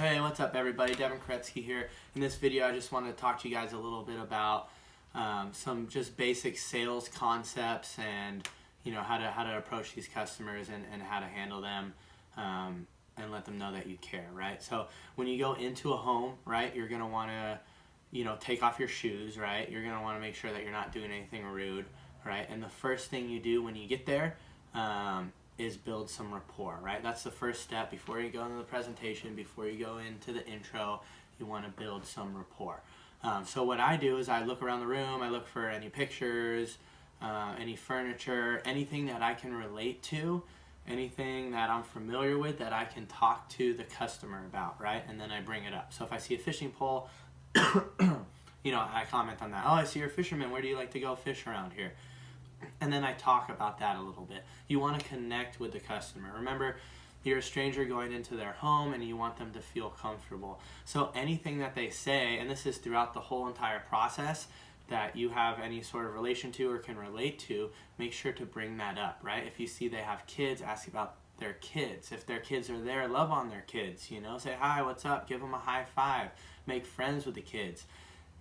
Hey, what's up everybody? Devin Koretsky here. In this video I just wanted to talk to you guys a little bit about some just basic sales concepts and how to approach these customers and how to handle them and let them know that you care, right? So when you go into a home, right, you're going to want to take off your shoes, right? You're going to want to make sure that you're not doing anything rude, right? And the first thing you do when you get there is build some rapport, right? That's the first step before you go into the presentation, before you go into the intro. You want to build some rapport. So what I do is I look around the room, I look for any pictures, any furniture, anything that I can relate to, anything that I'm familiar with that I can talk to the customer about, right? And then I bring it up. So if I see a fishing pole, I comment on that. Oh, I see you're a fisherman. Where do you like to go fish around here? And then I talk about that a little bit. You want to connect with the customer. Remember, you're a stranger going into their home and you want them to feel comfortable. So anything that they say, and this is throughout the whole entire process, that you have any sort of relation to or can relate to, make sure to bring that up, right? If you see they have kids, ask about their kids. If their kids are there, love on their kids, say hi, what's up, give them a high five, make friends with the kids.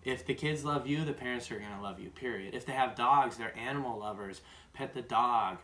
If the kids love you, the parents are going to love you, period. If they have dogs, they're animal lovers, pet the dog.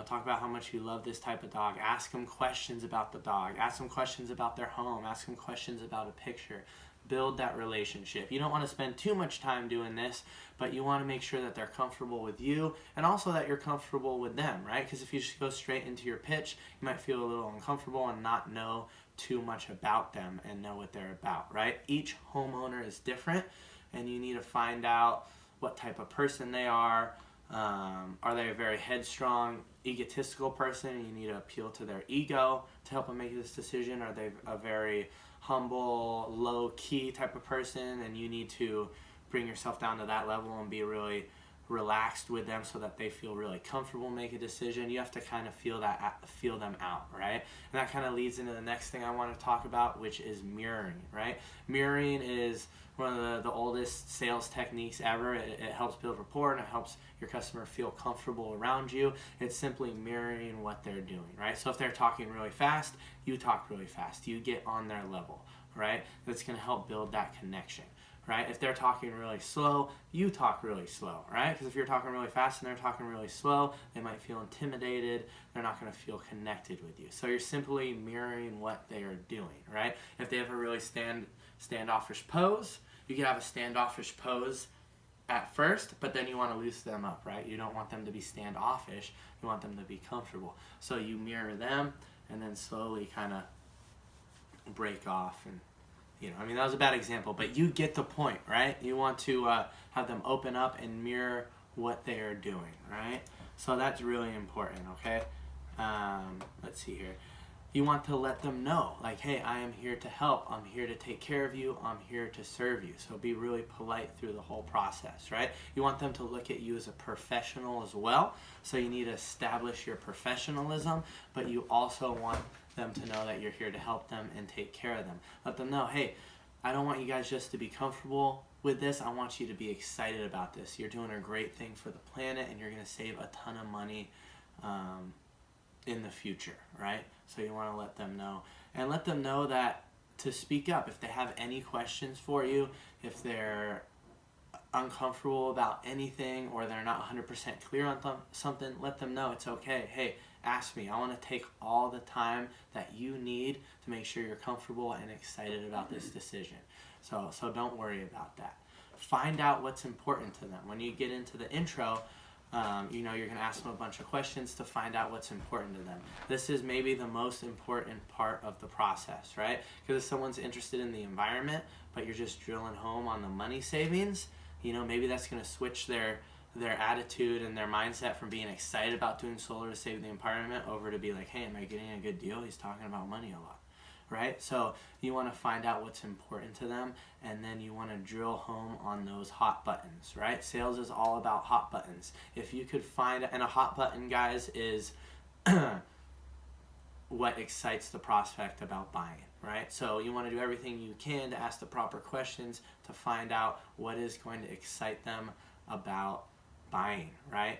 Talk about how much you love this type of dog. Ask them questions about the dog. Ask them questions about their home. Ask them questions about a picture. Build that relationship. You don't want to spend too much time doing this, but you want to make sure that they're comfortable with you and also that you're comfortable with them, right? Because if you just go straight into your pitch, you might feel a little uncomfortable and not know too much about them and know what they're about, right? Each homeowner is different, and you need to find out what type of person they are. Are they a very headstrong, egotistical person, and you need to appeal to their ego to help them make this decision? Are they a very humble, low-key type of person, and you need to bring yourself down to that level and be really relaxed with them so that they feel really comfortable make a decision? You have to kind of feel them out, right? And that kind of leads into the next thing I want to talk about, which is mirroring, right? Mirroring is one of the oldest sales techniques ever. It helps build rapport and it helps your customer feel comfortable around you. It's simply mirroring what they're doing, right? So if they're talking really fast, you talk really fast. You get on their level, right? That's going to help build that connection, right? If they're talking really slow, you talk really slow, right? Because if you're talking really fast and they're talking really slow, they might feel intimidated. They're not going to feel connected with you. So you're simply mirroring what they are doing, right? If they have a really standoffish pose, you can have a standoffish pose at first, but then you want to loosen them up, right? You don't want them to be standoffish. You want them to be comfortable. So you mirror them and then slowly kind of break off. And that was a bad example, but you get the point, right? You want to have them open up and mirror what they are doing, right? So that's really important, okay? Let's see here. You want to let them know, like, hey, I am here to help. I'm here to take care of you. I'm here to serve you. So be really polite through the whole process, right? You want them to look at you as a professional as well. So you need to establish your professionalism, but you also want them to know that you're here to help them and take care of them. Let them know, hey, I don't want you guys just to be comfortable with this. I want you to be excited about this. You're doing a great thing for the planet and you're going to save a ton of money in the future, right? So you want to let them know. And let them know that to speak up. If they have any questions for you, if they're uncomfortable about anything or they're not 100% clear on something, let them know it's okay. Hey, ask me. I want to take all the time that you need to make sure you're comfortable and excited about this decision. So don't worry about that. Find out what's important to them. When you get into the intro, you're going to ask them a bunch of questions to find out what's important to them. This is maybe the most important part of the process, right? Because if someone's interested in the environment, but you're just drilling home on the money savings, maybe that's going to switch their attitude and their mindset from being excited about doing solar to save the environment over to be like, hey, am I getting a good deal? He's talking about money a lot, right? So you want to find out what's important to them, and then you want to drill home on those hot buttons, right? Sales is all about hot buttons. If you could find, and a hot button, guys, is what excites the prospect about buying, right? So you want to do everything you can to ask the proper questions to find out what is going to excite them about buying, right?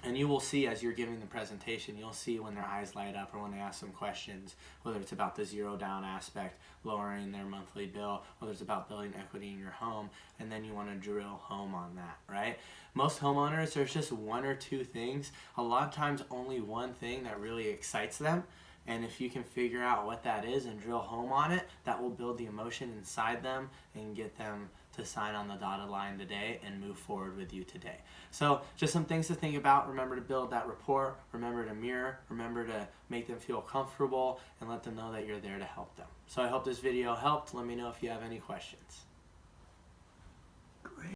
And you will see as you're giving the presentation, you'll see when their eyes light up or when they ask some questions, whether it's about the zero down aspect, lowering their monthly bill, whether it's about building equity in your home, and then you want to drill home on that, right? Most homeowners, there's just one or two things, a lot of times only one thing that really excites them. And if you can figure out what that is and drill home on it, that will build the emotion inside them and get them to sign on the dotted line today and move forward with you today. So just some things to think about. Remember to build that rapport. Remember to mirror. Remember to make them feel comfortable and let them know that you're there to help them. So I hope this video helped. Let me know if you have any questions.